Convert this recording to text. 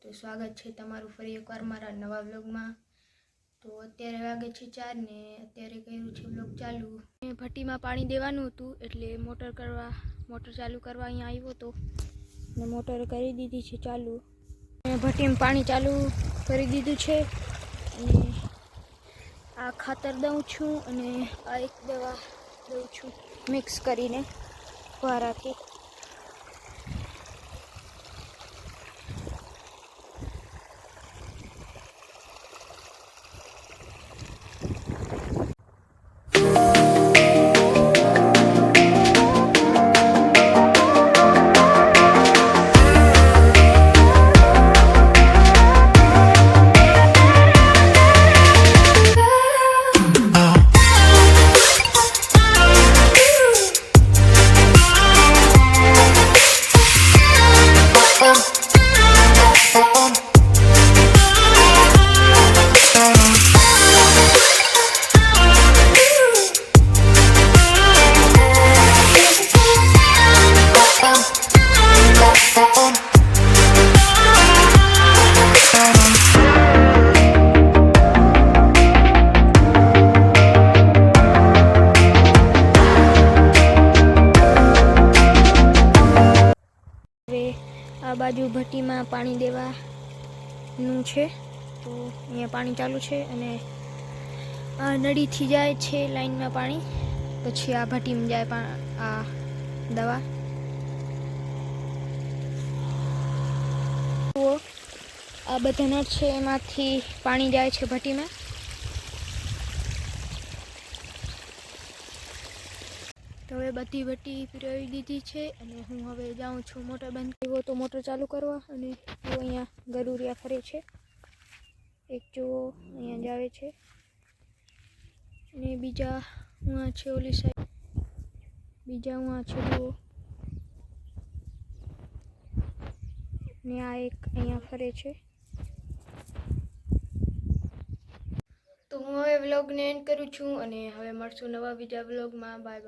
તો સ્વાગત છે તમારું ફરી એકવાર મારા નવા વ્લોગમાં। તો અત્યારે વાગે છે 4 ને અત્યારે કર્યું છે વ્લોગ ચાલુ। ભટ્ટીમાં પાણી દેવાનું હતું એટલે મોટર ચાલુ કરવા અહીંયા આવ્યો તો ને મોટર કરી દીધી છે ચાલુ। ભટ્ટીમાં પાણી ચાલુ કરી દીધું છે અને આ ખાતર દઉં છું અને આ એક દવા દઉં છું મિક્સ કરીને ફુવારાથી। આ બાજુ ભટ્ટીમાં પાણી દેવાનું છે તો અહીંયા પાણી ચાલુ છે અને આ નળીથી જાય છે લાઈનમાં પાણી, પછી આ ભટ્ટીમાં જાય આ દવા। આ બધા નળ છે એમાંથી પાણી જાય છે ભટ્ટીમાં। તો હવે બધી ભટ્ટી પીરાવી દીધી છે અને હું હવે જાઉં છું મોટર બંધ કર્યો તો મોટર ચાલુ કરવા। અને અહીંયા ગરુરિયા ફરે છે, એક જુઓ અહીંયા જાવે છે અને બીજા હું છે ઓલી સાઈડ, બીજા હું છે જુઓ ને આ એક અહીંયા ફરે છે। તો હું હવે વ્લોગને એન્ડ કરું છું અને હવે મળશું નવા બીજા વ્લોગમાં। Bye bye.